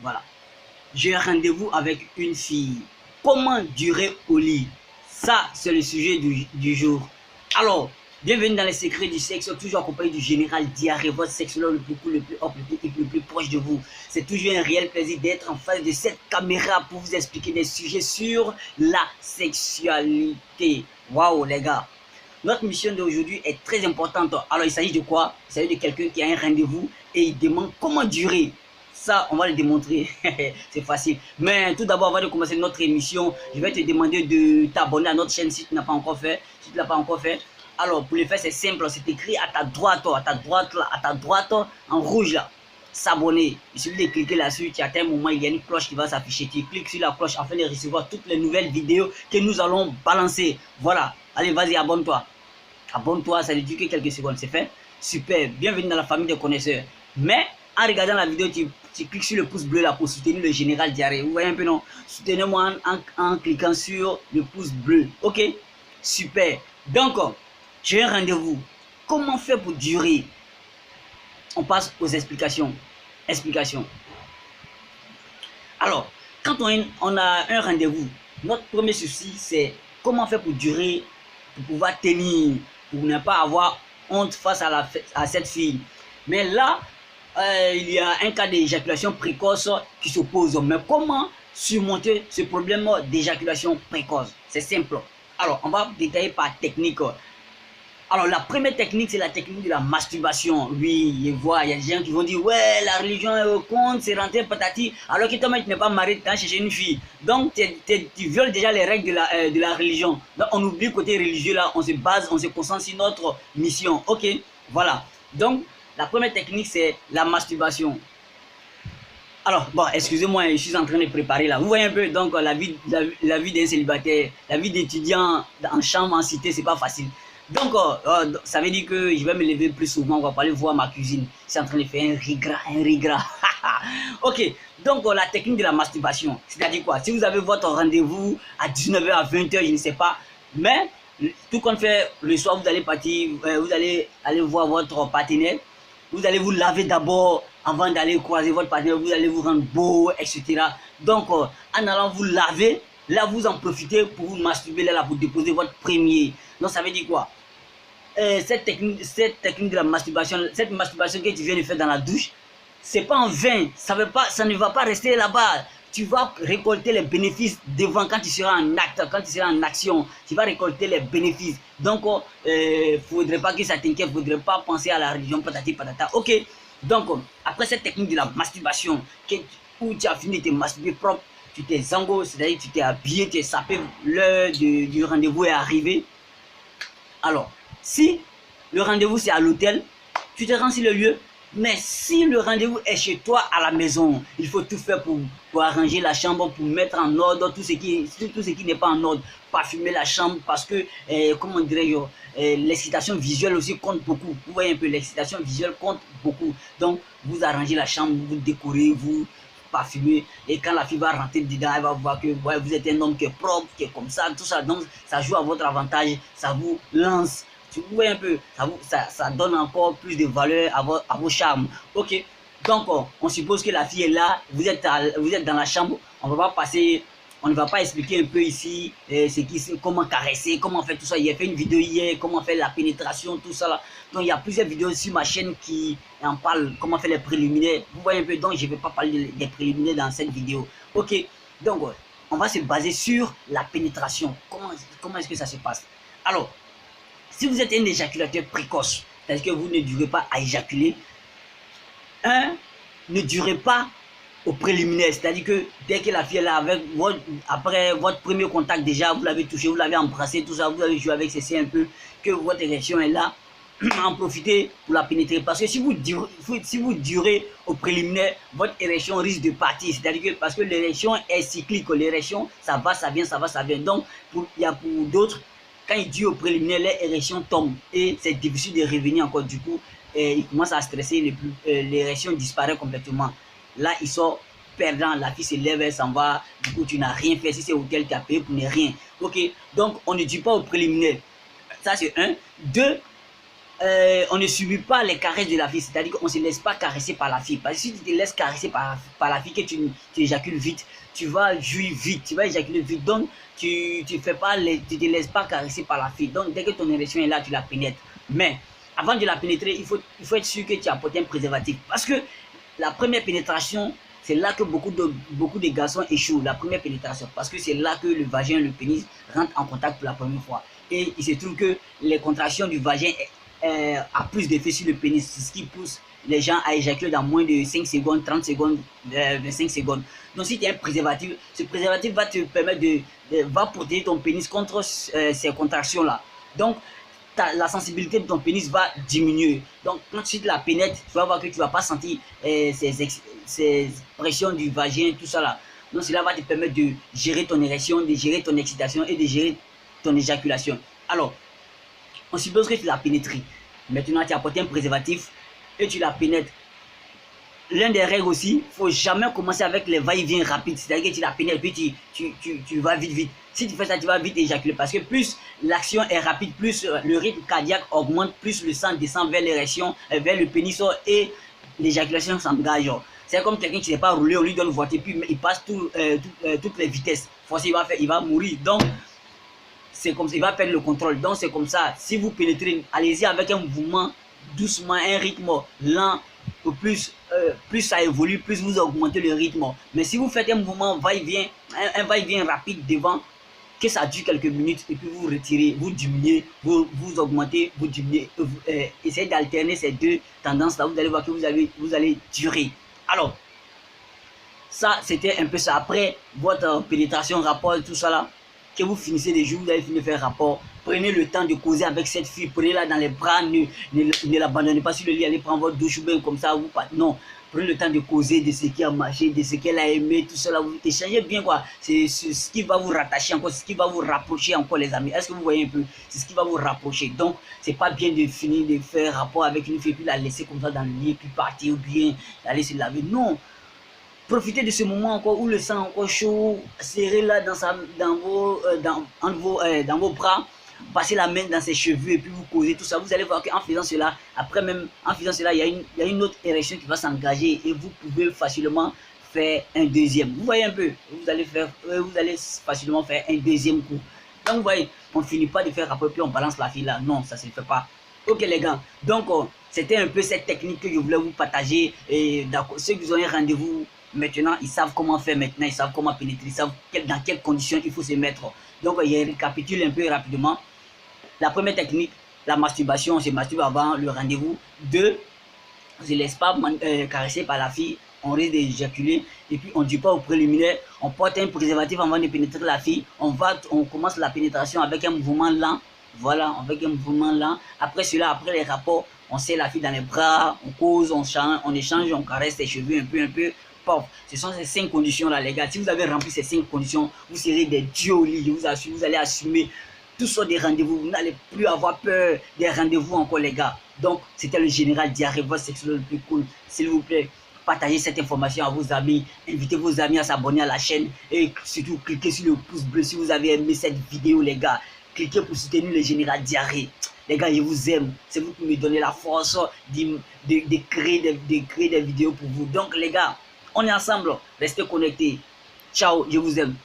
Voilà. J'ai un rendez-vous avec une fille. Comment durer au lit? Ça, c'est le sujet du jour. Alors, bienvenue dans les secrets du sexe, toujours accompagné du général Diarrhée, votre sexologue le plus cool, le plus hop, le plus proche de vous. C'est toujours un réel plaisir d'être en face de cette caméra pour vous expliquer des sujets sur la sexualité. Waouh, les gars. Notre mission d'aujourd'hui est très importante. Alors, il s'agit de quoi? Il s'agit de quelqu'un qui a un rendez-vous et il demande comment durer. Ça, on va le démontrer. C'est facile. Mais tout d'abord, avant de commencer notre émission, je vais te demander de t'abonner à notre chaîne si tu n'as pas encore fait. Si tu ne l'as pas encore fait. Alors, pour le faire, c'est simple. C'est écrit à ta droite, en rouge là. S'abonner. Il suffit de cliquer là-dessus. Tu atteins un moment, il y a une cloche qui va s'afficher. Tu cliques sur la cloche afin de recevoir toutes les nouvelles vidéos que nous allons balancer. Voilà. Allez, vas-y, abonne-toi. Abonne-toi, ça ne dure que quelques secondes. C'est fait? Super. Bienvenue dans la famille des connaisseurs. Mais, en regardant la vidéo, tu cliques sur le pouce bleu là pour soutenir le général Diarrhée. Vous voyez un peu, non? Soutenez-moi en cliquant sur le pouce bleu. Ok? Super. Donc, j'ai un rendez-vous. Comment faire pour durer? On passe aux explications. Alors, quand on a un rendez-vous, notre premier souci, c'est comment faire pour durer, pour pouvoir tenir, pour ne pas avoir honte face à cette fille. Mais là, il y a un cas d'éjaculation précoce qui se pose. Mais comment surmonter ce problème d'éjaculation précoce? C'est simple. Alors, on va détailler par technique. Alors, la première technique, c'est la technique de la masturbation. Oui, je vois, il y a des gens qui vont dire, ouais, la religion est au compte, c'est rentré patati, alors que toi-même, tu n'es pas marié, tu as cherché une fille. Donc, tu violes déjà les règles de la religion. Donc, on oublie le côté religieux, là, on se concentre sur notre mission. Ok, voilà. Donc, la première technique, c'est la masturbation. Alors, bon, excusez-moi, je suis en train de préparer là. Vous voyez un peu, donc, la vie d'un célibataire, la vie d'étudiant en chambre, en cité, c'est pas facile. Donc, ça veut dire que je vais me lever plus souvent, on va pas aller voir ma cuisine. Je suis en train de faire un rigras. Ok, donc la technique de la masturbation, c'est-à-dire quoi? Si vous avez votre rendez-vous à 19h, à 20h, je ne sais pas, mais tout compte fait, le soir, vous allez partir, vous allez aller voir votre partenaire, vous allez vous laver d'abord avant d'aller croiser votre partenaire, vous allez vous rendre beau, etc. Donc, en allant vous laver, là, vous en profitez pour vous masturber, là, pour déposer votre premier. Donc, ça veut dire quoi? Cette technique de la masturbation, cette masturbation que tu viens de faire dans la douche, c'est pas en vain. Ça ne va pas rester là-bas. Tu vas récolter les bénéfices devant quand tu seras en acte, quand tu seras en action. Tu vas récolter les bénéfices. Donc, faudrait pas que ça t'inquiète, faudrait pas penser à la religion, patati patata. Ok. Donc, après cette technique de la masturbation, où tu as fini de te masturber propre, tu t'es zango, c'est-à-dire tu t'es habillé, tu es sapé, l'heure du rendez-vous est arrivée. Alors, si le rendez-vous c'est à l'hôtel, tu te rends sur le lieu. Mais si le rendez-vous est chez toi à la maison, il faut tout faire pour arranger la chambre, pour mettre en ordre tout ce qui n'est pas en ordre. Parfumer la chambre parce que, comment dirais-je, l'excitation visuelle aussi compte beaucoup. Vous voyez un peu, l'excitation visuelle compte beaucoup. Donc, vous arrangez la chambre, vous décorez, vous parfumez. Et quand la fille va rentrer dedans, elle va voir que ouais, vous êtes un homme qui est propre, qui est comme ça, tout ça. Donc, ça joue à votre avantage, ça vous lance. Vous voyez un peu, ça donne encore plus de valeur à vos charmes. Ok, donc on suppose que la fille est là, vous êtes dans la chambre, on ne va pas expliquer un peu ici comment caresser, comment faire tout ça. Il a fait une vidéo hier, comment faire la pénétration, tout ça là. Donc il y a plusieurs vidéos sur ma chaîne qui en parlent, comment faire les préliminaires. Vous voyez un peu, donc je ne vais pas parler des préliminaires dans cette vidéo. Ok, donc on va se baser sur la pénétration. Comment est-ce que ça se passe? Alors, si vous êtes un éjaculateur précoce, c'est-à-dire que vous ne durez pas à éjaculer, ne durez pas au préliminaire, c'est-à-dire que dès que la fille est là, après votre premier contact déjà, vous l'avez touché, vous l'avez embrassé, tout ça, vous avez joué avec ses seins un peu, que votre érection est là, en profitez pour la pénétrer. Parce que si vous durez au préliminaire, votre érection risque de partir, c'est-à-dire que parce que l'érection est cyclique, l'érection, ça va, ça vient, ça va, ça vient. Donc, il y a pour d'autres, quand il dure au préliminaire, l'érection tombe et c'est difficile de revenir encore. Du coup, il commence à stresser, l'érection disparaît complètement. Là, il sort perdant, la fille se lève, elle s'en va. Du coup, tu n'as rien fait. Si c'est hôtel, tu as payé pour ne rien. Ok, donc on ne dit pas au préliminaire. Ça, c'est un. Deux, on ne subit pas les caresses de la fille, c'est-à-dire qu'on ne se laisse pas caresser par la fille. Parce que si tu te laisses caresser par la fille, que tu éjacules vite, tu vas jouir vite, tu vas éjaculer vite. Donc, tu te laisses pas caresser par la fille. Donc, dès que ton érection est là, tu la pénètres. Mais, avant de la pénétrer, il faut être sûr que tu as apporté un préservatif. Parce que la première pénétration, c'est là que beaucoup de garçons échouent, la première pénétration. Parce que c'est là que le vagin, le pénis rentrent en contact pour la première fois. Et il se trouve que les contractions du vagin a plus d'effet sur le pénis. C'est ce qui pousse les gens à éjaculer dans moins de 5 secondes, 30 secondes, 25 secondes. Donc si tu as un préservatif, ce préservatif va te permettre va protéger ton pénis contre ces contractions-là. Donc la sensibilité de ton pénis va diminuer. Donc quand tu la pénètres, tu vas voir que tu ne vas pas sentir ces pressions du vagin, tout ça là. Donc cela va te permettre de gérer ton érection, de gérer ton excitation et de gérer ton éjaculation. Alors, on suppose que tu l'as pénétré. Maintenant, tu as apporté un préservatif et tu la pénètres. L'un des règles aussi, il ne faut jamais commencer avec les va-et-vient rapides. C'est-à-dire que tu la pénètres puis tu vas vite. Si tu fais ça, tu vas vite éjaculer. Parce que plus l'action est rapide, plus le rythme cardiaque augmente, plus le sang descend vers l'érection, vers le pénis et l'éjaculation s'engage. C'est comme quelqu'un qui ne sait pas rouler, on lui donne une voiture, puis il passe toutes les vitesses. Forcément, il va mourir. Donc, c'est comme ça, il va perdre le contrôle. Donc c'est comme ça, si vous pénétrez, allez-y avec un mouvement doucement, un rythme lent, plus ça évolue, plus vous augmentez le rythme. Mais si vous faites un mouvement va-et-vient, un va-et-vient rapide devant, que ça dure quelques minutes, et puis vous retirez, vous diminuez, vous augmentez, vous diminuez, essayez d'alterner ces deux tendances-là, vous allez voir que vous allez durer. Alors, ça c'était un peu ça. Après votre pénétration, rapport, tout ça là, que vous finissez les jours, vous avez fini de faire rapport, prenez le temps de causer avec cette fille, prenez-la dans les bras, ne l'abandonnez pas sur le lit, allez prendre votre douche ou bien comme ça, vous pas. Non, prenez le temps de causer de ce qui a marché, de ce qu'elle a aimé, tout cela, vous échangez bien quoi. C'est ce qui va vous rattacher encore, c'est ce qui va vous rapprocher encore les amis. Est-ce que vous voyez un peu? C'est ce qui va vous rapprocher. Donc, c'est pas bien de finir de faire rapport avec une fille, puis la laisser comme ça dans le lit, puis partir ou bien aller se laver. Non. Profitez de ce moment encore où le sang est encore chaud, serrez là dans vos bras, passez la main dans ses cheveux et puis vous causez tout ça. Vous allez voir qu'en faisant cela, après même en faisant cela, il y a une autre érection qui va s'engager et vous pouvez facilement faire un deuxième. Vous voyez un peu, vous allez facilement faire un deuxième coup. Donc vous voyez, on ne finit pas de faire rapport puis on balance la fille là. Non, ça ne se fait pas. Ok les gars, donc c'était un peu cette technique que je voulais vous partager. Et ceux qui ont un rendez-vous maintenant, ils savent comment faire maintenant, ils savent comment pénétrer, ils savent dans quelles conditions il faut se mettre. Donc, je récapitule un peu rapidement. La première technique, la masturbation, on se masturbe avant le rendez-vous. 2, on ne se laisse pas caresser par la fille, on risque d'éjaculer. Et puis, on ne dit pas au préliminaire, on porte un préservatif avant de pénétrer la fille. On commence la pénétration avec un mouvement lent. Voilà, avec un mouvement lent. Après cela, après les rapports, on serre la fille dans les bras, on cause, on échange, on caresse ses cheveux un peu. Ce sont ces 5 conditions-là, les gars. Si vous avez rempli ces 5 conditions, vous serez des dieux au lit. Je vous assure, vous allez assumer tous sortes de rendez-vous. Vous n'allez plus avoir peur des rendez-vous encore, les gars. Donc, c'était le général Diarrhée, votre sexologue le plus cool. S'il vous plaît, partagez cette information à vos amis. Invitez vos amis à s'abonner à la chaîne. Et surtout, cliquez sur le pouce bleu si vous avez aimé cette vidéo, les gars. Cliquez pour soutenir le général Diarrhée. Les gars, je vous aime. C'est vous qui me donnez la force de créer des vidéos pour vous. Donc, les gars, on est ensemble, restez connectés. Ciao, je vous aime.